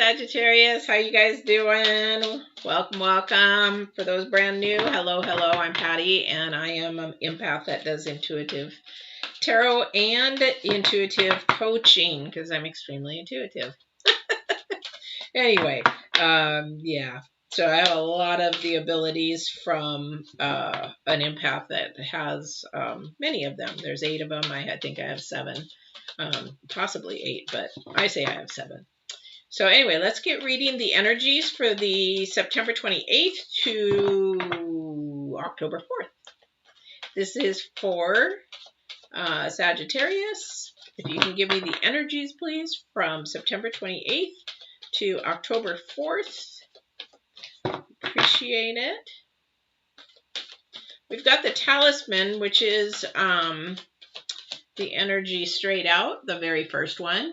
Sagittarius. How you guys doing? Welcome, welcome. For those brand new, hello, hello. I'm Patty, and I am an empath that does intuitive tarot and intuitive coaching because I'm extremely intuitive. Anyway, yeah. So I have a lot of the abilities from an empath that has many of them. There's 8 of them. I think I have 7, possibly 8, but I say I have 7. So anyway, let's get reading the energies for the September 28th to October 4th. This is for Sagittarius. If you can give me the energies, please, from September 28th to October 4th. Appreciate it. We've got the talisman, which is the energy straight out, the very first one.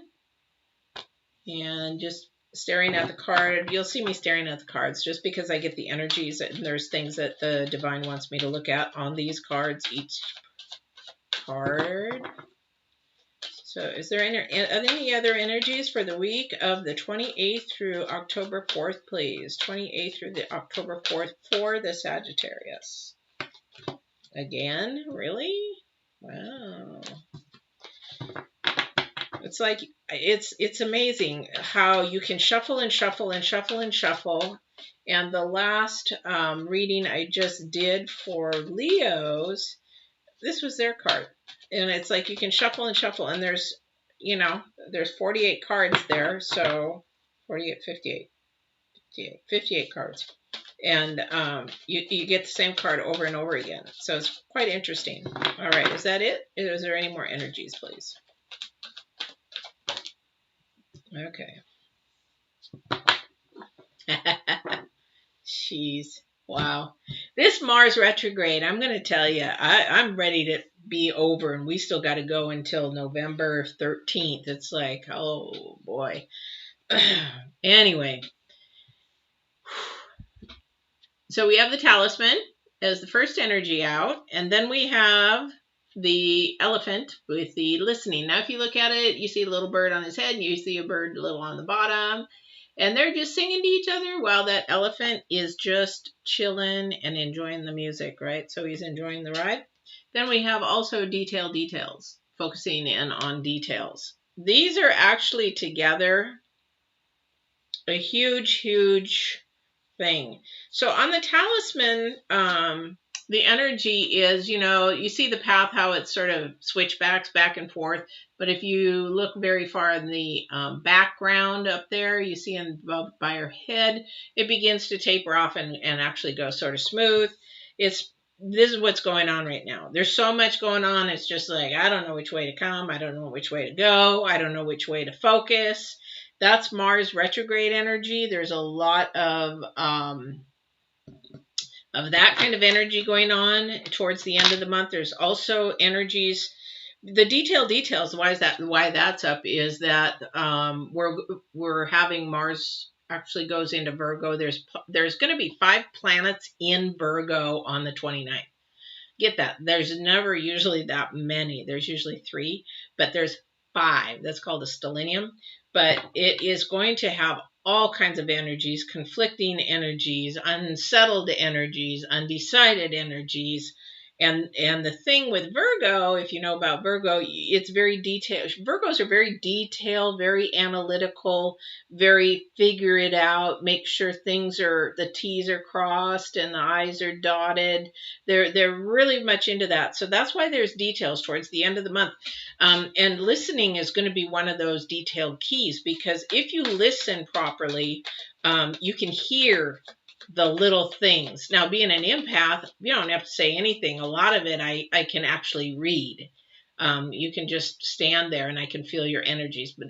And just staring at the card. You'll see me staring at the cards just because I get the energies and there's things that the divine wants me to look at on these cards, each card. So is there any other energies for the week of the 28th through October 4th, please? 28th through the October 4th for the Sagittarius. Again, really? Wow. It's like, it's amazing how you can shuffle and shuffle and shuffle and shuffle. And the last reading I just did for Leos, this was their card. And it's like you can shuffle and shuffle. And there's, you know, there's 48 cards there. So 48, 58 cards. And you get the same card over and over again. So it's quite interesting. All right, is that it? Is there any more energies, please? Okay. Jeez. Wow. This Mars retrograde, I'm going to tell you, I'm ready to be over, and we still got to go until November 13th. It's like, oh boy. Anyway. So we have the talisman as the first energy out, and then we have the elephant with the listening. Now, if you look at it, you see a little bird on his head, and you see a bird a little on the bottom, and they're just singing to each other while that elephant is just chilling and enjoying the music, right? So he's enjoying the ride. Then we have also details, focusing in on details. These are actually together a huge, huge thing. So on the talisman, the energy is, you know, you see the path, how it sort of switchbacks back and forth. But if you look very far in the background up there, you see by her head, it begins to taper off and actually go sort of smooth. This is what's going on right now. There's so much going on. It's just like, I don't know which way to come. I don't know which way to go. I don't know which way to focus. That's Mars retrograde energy. There's a lot of that kind of energy going on towards the end of the month. There's also energies. The details. Why that's up is that we're having Mars actually goes into Virgo. There's going to be 5 planets in Virgo on the 29th. Get that? There's never usually that many. There's usually 3, but there's 5. That's called a stellium. But it is going to have all kinds of energies, conflicting energies, unsettled energies, undecided energies. And the thing with Virgo, if you know about Virgo, it's very detailed. Virgos are very detailed, very analytical, very figure it out, make sure the T's are crossed and the I's are dotted. They're really much into that. So that's why there's details towards the end of the month. And listening is going to be one of those detailed keys, because if you listen properly, you can hear the little things. Now, being an empath, you don't have to say anything. A lot of it I can actually read. You can just stand there and I can feel your energies. But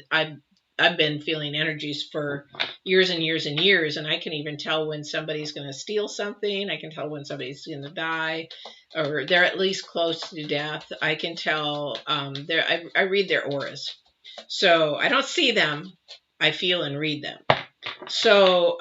I've been feeling energies for years and years and years, and I can even tell when somebody's going to steal something. I can tell when somebody's going to die, or they're at least close to death. I can tell. I read their auras, so I don't see them. I feel and read them. So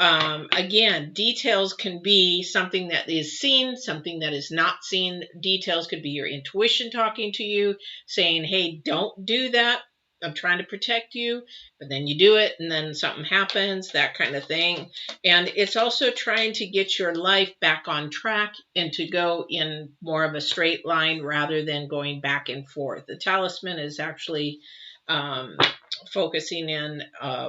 again, details can be something that is seen, something that is not seen. Details could be your intuition talking to you, saying, hey, don't do that. I'm trying to protect you, but then you do it and then something happens, that kind of thing. And it's also trying to get your life back on track and to go in more of a straight line rather than going back and forth. The talisman is actually focusing in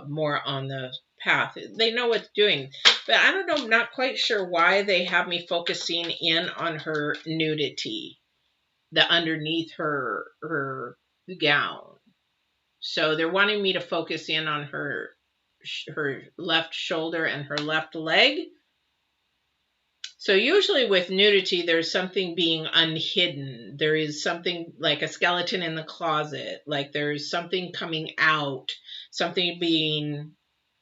more on the path. They know what's doing, but I don't know, I'm not quite sure why they have me focusing in on her nudity, the underneath her gown. So they're wanting me to focus in on her left shoulder and her left leg. So usually with nudity, there's something being unhidden. There is something like a skeleton in the closet, like there's something coming out, something being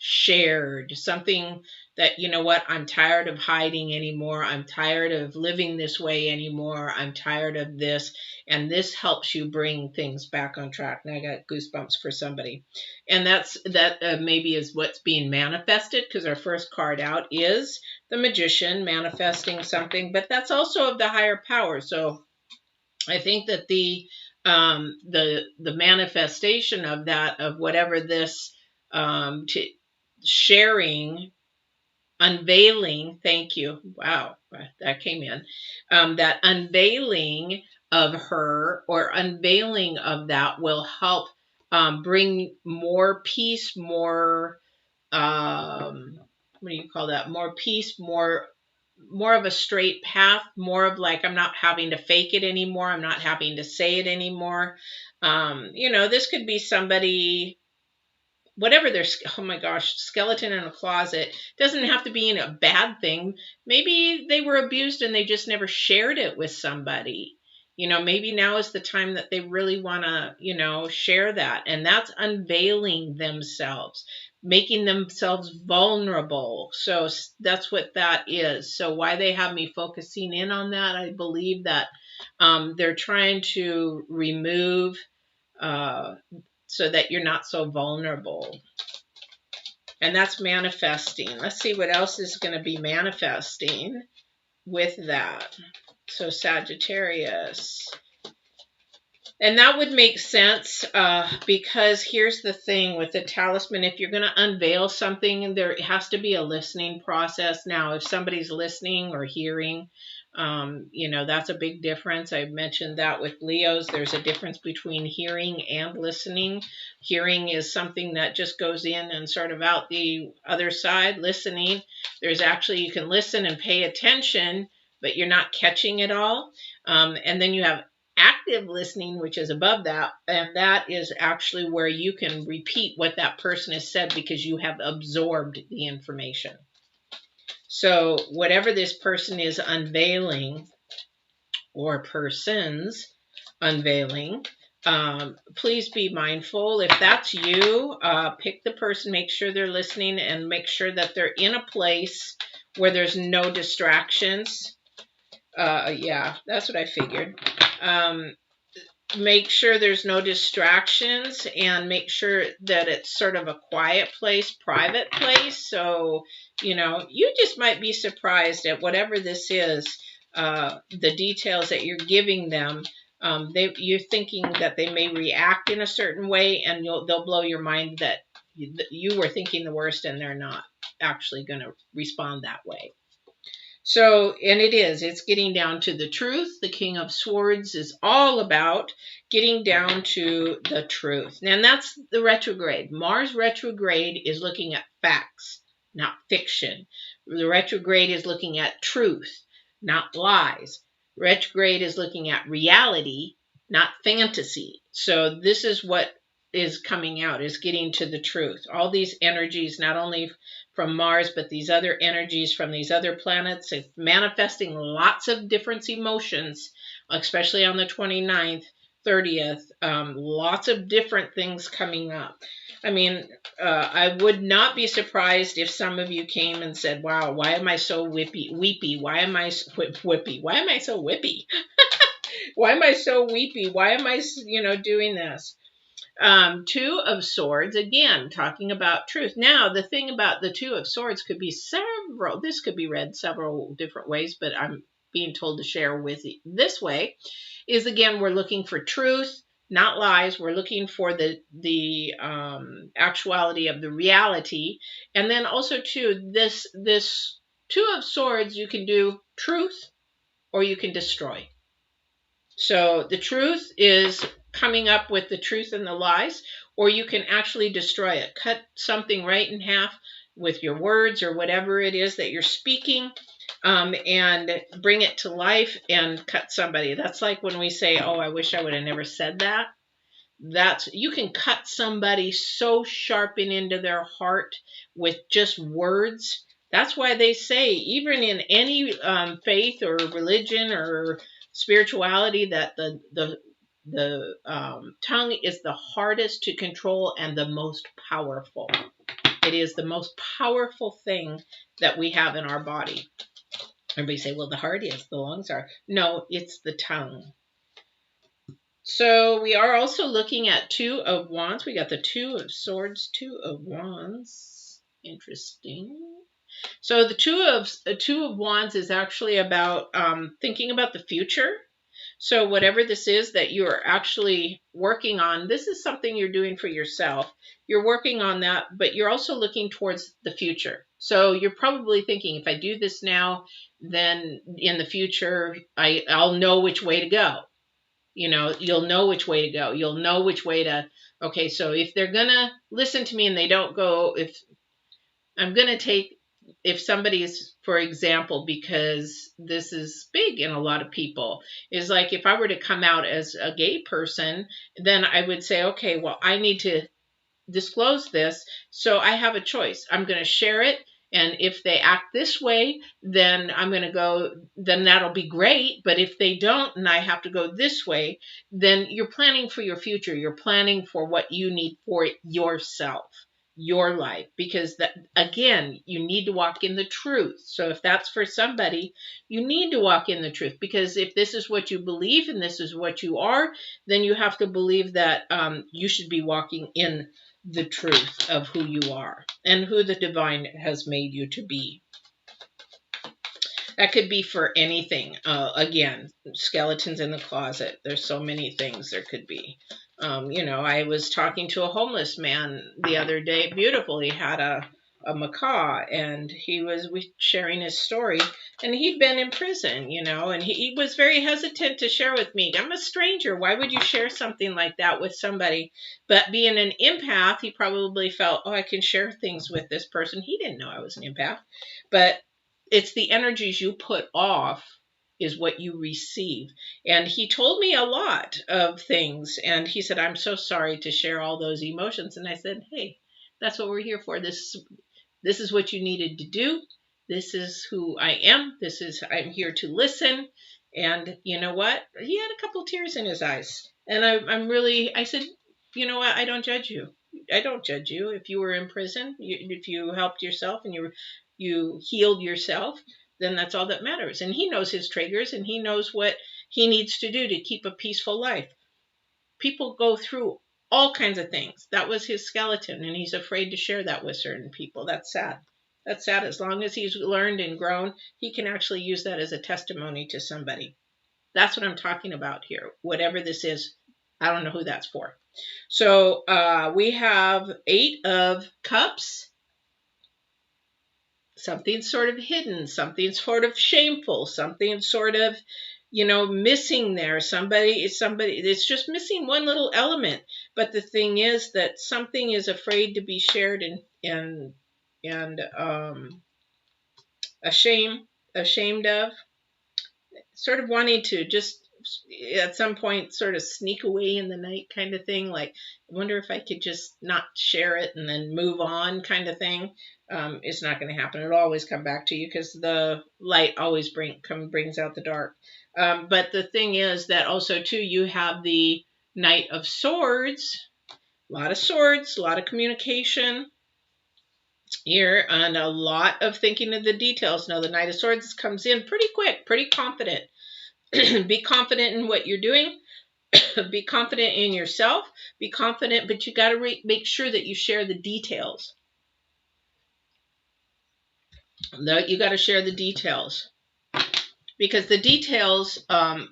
shared, something that, you know what, I'm tired of hiding anymore. I'm tired of living this way anymore. I'm tired of this. And this helps you bring things back on track. Now I got goosebumps for somebody. And that maybe is what's being manifested, because our first card out is the Magician manifesting something, but that's also of the higher power. So I think that the manifestation of that, of whatever this sharing, unveiling, thank you, wow, that came in, that unveiling of her, or unveiling of that, will help bring more peace, more what do you call that? More peace, more of a straight path, more of like, I'm not having to fake it anymore. I'm not having to say it anymore. This could be somebody, whatever their, oh my gosh, skeleton in a closet, doesn't have to be in a bad thing. Maybe they were abused and they just never shared it with somebody. Maybe now is the time that they really want to, share that. And that's unveiling themselves, making themselves vulnerable. So that's what that is. So why they have me focusing in on that, I believe that they're trying to remove so that you're not so vulnerable. And that's manifesting. Let's see what else is going to be manifesting with that. So Sagittarius. And that would make sense because here's the thing with the talisman. If you're going to unveil something, there has to be a listening process. Now, if somebody's listening or hearing, that's a big difference. I mentioned that with Leos. There's a difference between hearing and listening. Hearing is something that just goes in and sort of out the other side. Listening, there's actually, you can listen and pay attention, but you're not catching it all. And then you have active listening, which is above that, and that is actually where you can repeat what that person has said because you have absorbed the information. So whatever this person is unveiling, or persons unveiling, please be mindful. If that's you, pick the person, make sure they're listening, and make sure that they're in a place where there's no distractions. Yeah, that's what I figured. Make sure there's no distractions, and make sure that it's sort of a quiet place, private place. So, you just might be surprised at whatever this is, the details that you're giving them. You're thinking that they may react in a certain way, and they'll blow your mind that you were thinking the worst and they're not actually going to respond that way. So, and it's getting down to the truth. The King of Swords is all about getting down to the truth. And that's the retrograde. Mars retrograde is looking at facts, not fiction. The retrograde is looking at truth, not lies. Retrograde is looking at reality, not fantasy. So this is what is coming out, is getting to the truth. All these energies, not only from Mars, but these other energies from these other planets, it's manifesting lots of different emotions, especially on the 29th, 30th, lots of different things coming up. I mean, I would not be surprised if some of you came and said, wow, why am I so weepy? Why am I whippy? Why am I so whippy? Why am I so weepy? Why am I, doing this? Two of Swords, again, talking about truth. Now, the thing about the Two of Swords could be this could be read several different ways, but I'm being told to share with you this way, is again, we're looking for truth, not lies. We're looking for the actuality of the reality. And then also too, this Two of Swords, you can do truth or you can destroy. So the truth is coming up with the truth and the lies, or you can actually destroy it. Cut something right in half with your words or whatever it is that you're speaking, and bring it to life and cut somebody. That's like when we say, oh, I wish I would have never said that. You can cut somebody so sharp and into their heart with just words. That's why they say, even in any faith or religion or spirituality, that the tongue is the hardest to control and the most powerful. It is the most powerful thing that we have in our body. Everybody say, well, the heart is, the lungs are. No, it's the tongue. So we are also looking at Two of Wands. We got the Two of Swords, Two of Wands. Interesting. So the Two of Wands is actually about thinking about the future. So whatever this is that you're actually working on, this is something you're doing for yourself. You're working on that, but you're also looking towards the future. So you're probably thinking, if I do this now, then in the future, I'll know which way to go. You know, you'll know which way to go. You'll know which way to, okay, so if they're going to listen to me and they don't go, if somebody's, for example, because this is big in a lot of people, is like, if I were to come out as a gay person, then I would say, okay, well, I need to disclose this. So I have a choice. I'm going to share it. And if they act this way, then I'm going to go, then that'll be great. But if they don't, and I have to go this way, then you're planning for your future. You're planning for what you need for yourself, your life, because that, again, you need to walk in the truth. So if that's for somebody, you need to walk in the truth, because if this is what you believe and this is what you are, then you have to believe that you should be walking in the truth of who you are and who the divine has made you to be. That could be for anything. Again, skeletons in the closet. There's so many things there could be. I was talking to a homeless man the other day. Beautiful. He had a macaw, and he was sharing his story, and he'd been in prison, and he was very hesitant to share with me. I'm a stranger. Why would you share something like that with somebody? But being an empath, he probably felt, oh, I can share things with this person. He didn't know I was an empath, but it's the energies you put off is what you receive. And he told me a lot of things, and he said, I'm so sorry to share all those emotions. And I said, hey, that's what we're here for. This is what you needed to do. This is who I am. I'm here to listen. And you know what? He had a couple tears in his eyes. And I said, you know what? I don't judge you. I don't judge you. If you were in prison, if you helped yourself and you healed yourself, then that's all that matters. And he knows his triggers, and he knows what he needs to do to keep a peaceful life. People go through all kinds of things. That was his skeleton, and he's afraid to share that with certain people. That's sad. That's sad. As long as he's learned and grown, he can actually use that as a testimony to somebody. That's what I'm talking about here. Whatever this is, I don't know who that's for. So we have 8 of Cups. Something sort of hidden, something sort of shameful, something sort of, missing there. It's just missing one little element. But the thing is that something is afraid to be shared and ashamed of, sort of wanting to just at some point sort of sneak away in the night kind of thing. Like, I wonder if I could just not share it and then move on kind of thing. It's not going to happen. It'll always come back to you, because the light always brings out the dark. But the thing is that also too, you have the Knight of Swords, a lot of communication here, and a lot of thinking of the details. Now the Knight of Swords comes in pretty quick, pretty confident. Be confident in what you're doing. Be confident in yourself. Be confident, but you got to make sure that you share the details. You got to share the details, because the details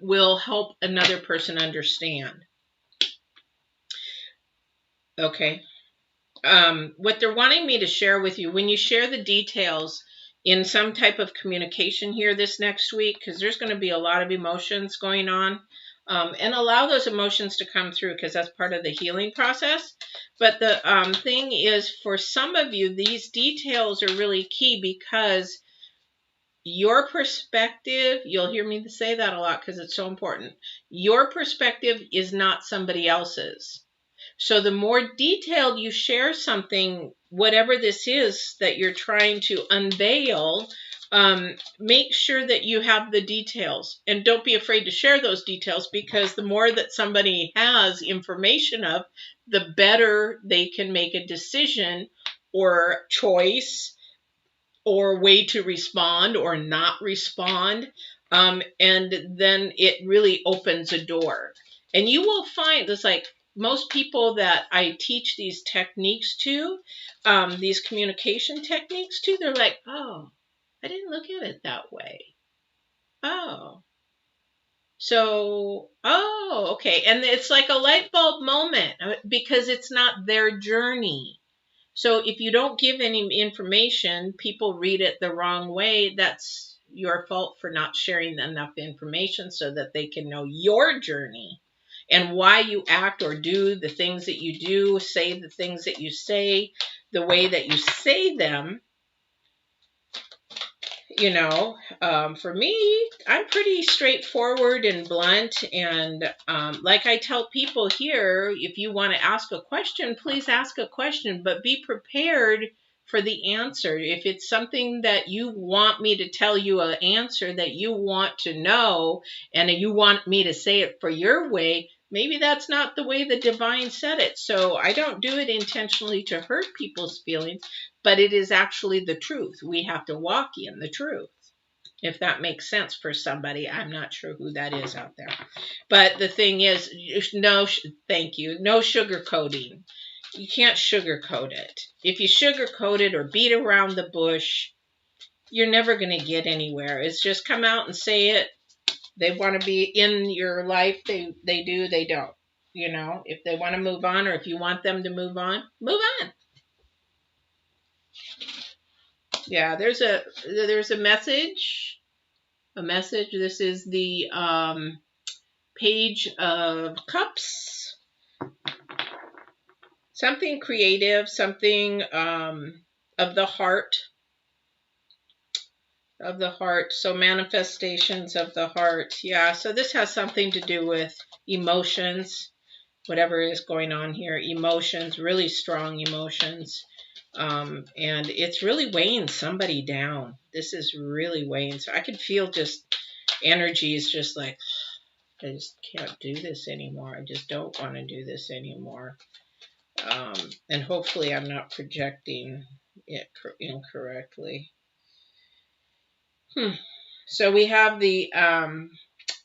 will help another person understand. Okay. What they're wanting me to share with you, when you share the details in some type of communication here this next week, because there's going to be a lot of emotions going on, and allow those emotions to come through because that's part of the healing process. But the thing is, for some of you, these details are really key because your perspective, you'll hear me say that a lot because it's so important. Your perspective is not somebody else's. So the more detailed you share something, whatever this is that you're trying to unveil, make sure that you have the details. And don't be afraid to share those details, because the more that somebody has information of, the better they can make a decision or choice or way to respond or not respond. And then it really opens a door. And you will find it's like most people that I teach these techniques to, these communication techniques to, they're like, oh, I didn't look at it that way. Oh, so, oh, okay. And it's like a light bulb moment because it's not their journey. So if you don't give any information, people read it the wrong way. That's your fault for not sharing enough information so that they can know your journey and why you act or do the things that you do, say the things that you say, the way that you say them. You know, for me, I'm pretty straightforward and blunt. And like I tell people here, if you want to ask a question, please ask a question, but be prepared for the answer. If it's something that you want me to tell you an answer that you want to know, and you want me to say it for your way, maybe that's not the way the divine said it. So I don't do it intentionally to hurt people's feelings, but it is actually the truth. We have to walk in the truth. If that makes sense for somebody, I'm not sure who that is out there. But the thing is, no, thank you, no sugarcoating. You can't sugarcoat it. If you sugarcoat it or beat around the bush, you're never going to get anywhere. It's just come out and say it. They want to be in your life. They do, they don't. You know, if they want to move on, or if you want them to move on, move on. Yeah, there's a message. A message. This is the Page of Cups. Something creative, something of the heart. Of the heart. So manifestations of the heart. Yeah, so this has something to do with emotions. Whatever is going on here. Emotions, really strong emotions. And it's really weighing somebody down. This is really weighing. So I could feel just energy is just like, I just can't do this anymore. I just don't want to do this anymore. And hopefully I'm not projecting it incorrectly. So we have the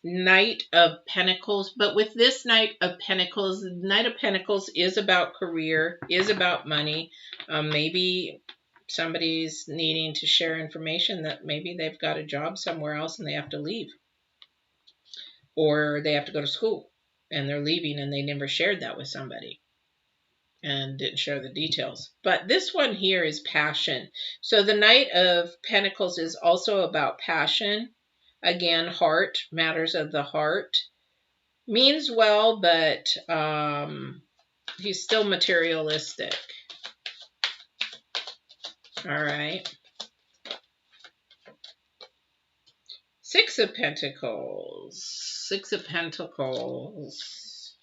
Knight of Pentacles, but with this Knight of Pentacles, the Knight of Pentacles is about career, is about money. Maybe somebody's needing to share information that maybe they've got a job somewhere else and they have to leave. Or they have to go to school and they're leaving and they never shared that with somebody and didn't share the details. But this one here is passion. So the Knight of Pentacles is also about passion. Again, heart, matters of the heart. Means well, but he's still materialistic. All right. Six of Pentacles. Six of Pentacles.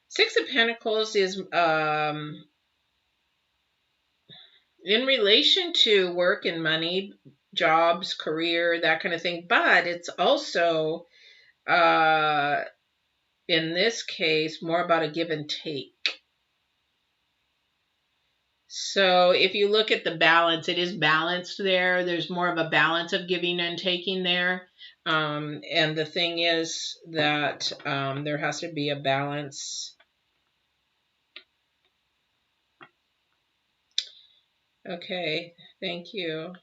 Six of Pentacles is in relation to work and money, jobs, career, that kind of thing. But it's also, in this case, more about a give and take. So if you look at the balance, it is balanced there. There's more of a balance of giving and taking there. And the thing is that there has to be a balance. Okay, thank you.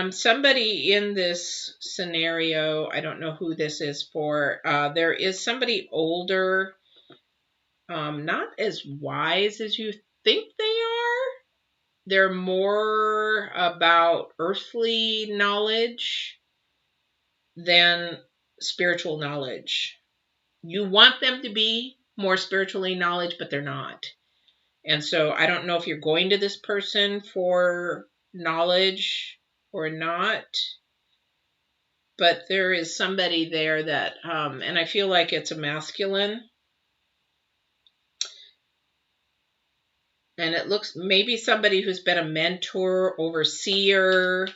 Somebody in this scenario, I don't know who this is for. There is somebody older not as wise as you think they are. They're more about earthly knowledge than spiritual knowledge. You want them to be more spiritually knowledge, but they're not. And so I don't know if you're going to this person for knowledge or not, but there is somebody there that, and I feel like it's a masculine. And it looks maybe somebody who's been a mentor, overseer,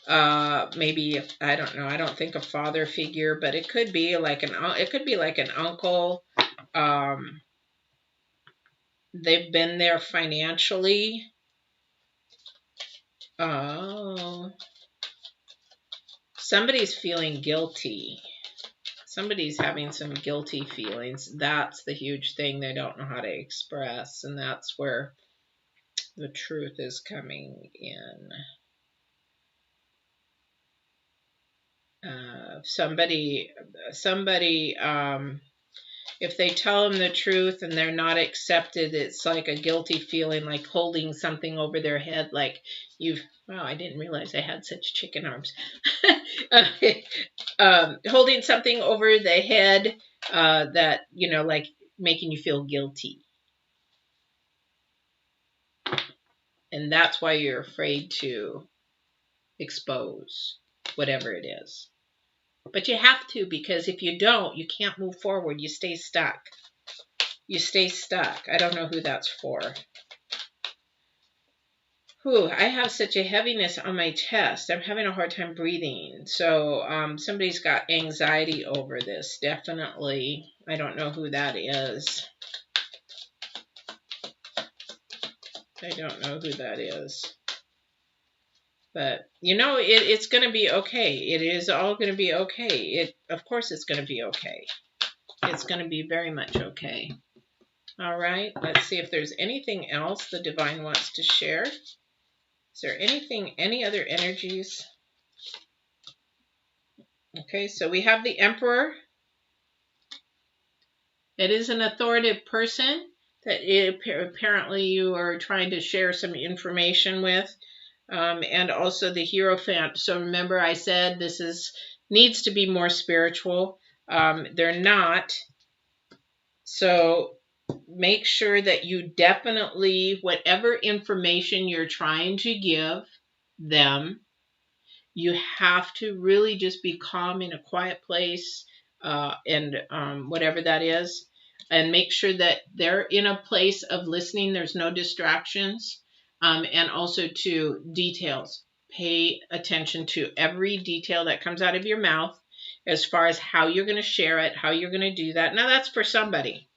maybe, I don't know, I don't think a father figure, but it could be like an uncle. They've been there financially. Oh, somebody's feeling guilty. Somebody's having some guilty feelings. That's the huge thing they don't know how to express, and that's where the truth is coming in. Somebody, if they tell them the truth and they're not accepted, it's like a guilty feeling, like holding something over their head, like wow, I didn't realize I had such chicken arms. Holding something over the head that, like making you feel guilty. And that's why you're afraid to expose whatever it is. But you have to, because if you don't, you can't move forward. You stay stuck. You stay stuck. I don't know who that's for. I have such a heaviness on my chest. I'm having a hard time breathing. So somebody's got anxiety over this. Definitely. I don't know who that is. I don't know who that is. But, it's going to be okay. It is all going to be okay. Of course it's going to be okay. It's going to be very much okay. All right. Let's see if there's anything else the divine wants to share. Is there any other energies? Okay, so we have the Emperor. It is an authoritative person that apparently you are trying to share some information with. And also the Hierophant. So remember I said this needs to be more spiritual. They're not. So make sure that you definitely, whatever information you're trying to give them, you have to really just be calm in a quiet place, and whatever that is, and make sure that they're in a place of listening. There's no distractions, and also to details. Pay attention to every detail that comes out of your mouth as far as how you're going to share it, how you're going to do that. Now that's for somebody.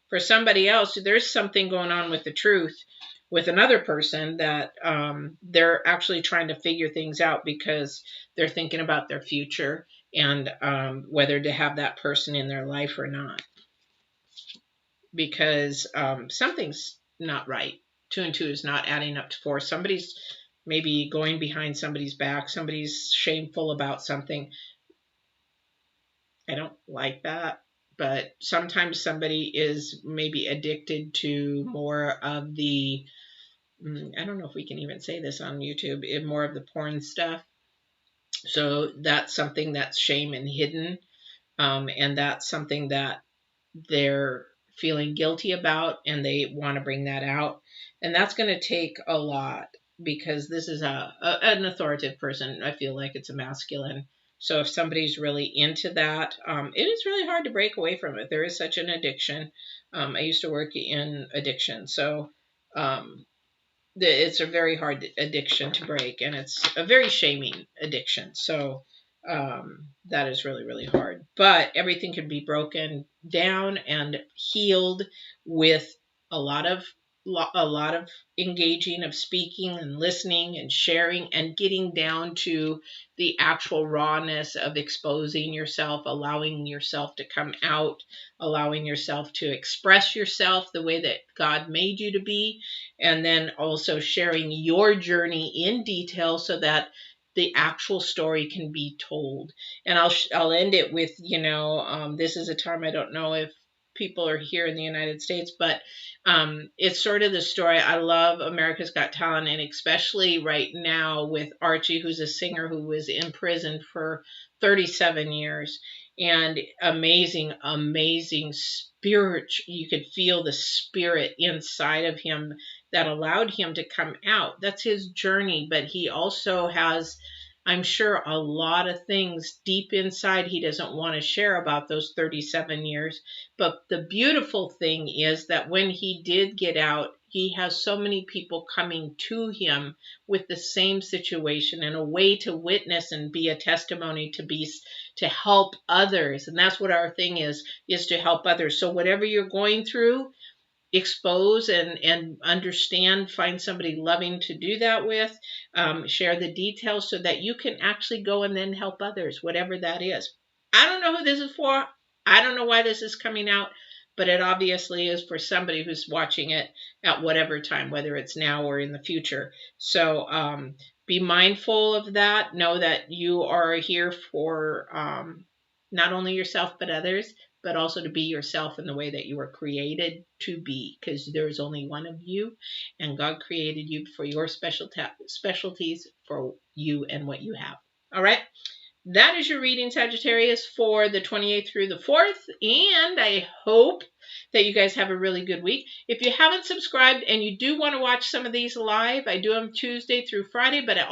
For somebody else, there's something going on with the truth with another person that they're actually trying to figure things out because they're thinking about their future and whether to have that person in their life or not. Because something's not right. 2 and 2 is not adding up to 4. Somebody's maybe going behind somebody's back. Somebody's shameful about something. I don't like that. But sometimes somebody is maybe addicted to more of the, I don't know if we can even say this on YouTube, more of the porn stuff. So that's something that's shame and hidden. And that's something that they're feeling guilty about, and they want to bring that out. And that's going to take a lot, because this is an authoritative person. I feel like it's a masculine. So if somebody's really into that, it is really hard to break away from it. There is such an addiction. I used to work in addiction. So it's a very hard addiction to break, and it's a very shaming addiction. So that is really, really hard. But everything can be broken down and healed with a lot of engaging, of speaking and listening and sharing and getting down to the actual rawness of exposing yourself, allowing yourself to come out, allowing yourself to express yourself the way that God made you to be, and then also sharing your journey in detail so that the actual story can be told. And I'll end it with, this is a time, I don't know if people are here in the United States, but it's sort of the story. I love America's Got Talent, and especially right now with Archie, who's a singer who was in prison for 37 years. And amazing, amazing spirit. You could feel the spirit inside of him that allowed him to come out. That's his journey. But he also has, I'm sure, a lot of things deep inside he doesn't want to share about those 37 years. But the beautiful thing is that when he did get out, he has so many people coming to him with the same situation and a way to witness and be a testimony to help others. And that's what our thing is to help others. So whatever you're going through, expose and understand, find somebody loving to do that with, share the details so that you can actually go and then help others, whatever that is. I don't know who this is for. I don't know why this is coming out, but it obviously is for somebody who's watching it at whatever time, whether it's now or in the future. So be mindful of that. Know that you are here for not only yourself, but others, but also to be yourself in the way that you were created to be, because there's only one of you, and God created you for your specialties for you and what you have. All right. That is your reading, Sagittarius, for the 28th through the 4th, and I hope that you guys have a really good week. If you haven't subscribed and you do want to watch some of these live, I do them Tuesday through Friday, but I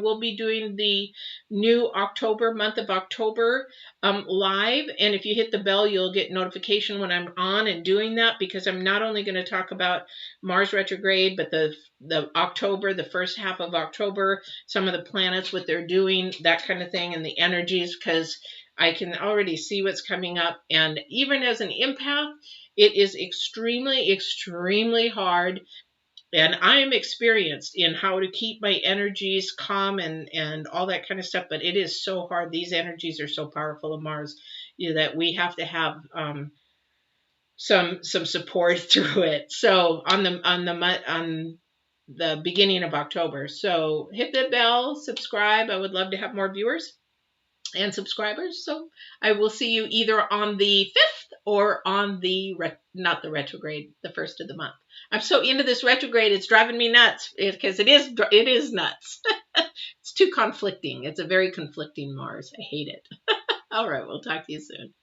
will be doing the new month of October live, and if you hit the bell, you'll get notification when I'm on and doing that, because I'm not only going to talk about Mars retrograde, but the October, the first half of October, some of the planets, what they're doing, that kind of thing, and the energies, because I can already see what's coming up. And even as an empath, it is extremely, extremely hard. And I am experienced in how to keep my energies calm and all that kind of stuff. But it is so hard. These energies are so powerful of Mars, that we have to have some support through it. So on the beginning of October. So hit the bell, subscribe. I would love to have more viewers and subscribers. So I will see you either on the 5th or on not the retrograde, the 1st of the month. I'm so into this retrograde, it's driving me nuts, because it is nuts. It's too conflicting. It's a very conflicting Mars. I hate it. All right, we'll talk to you soon.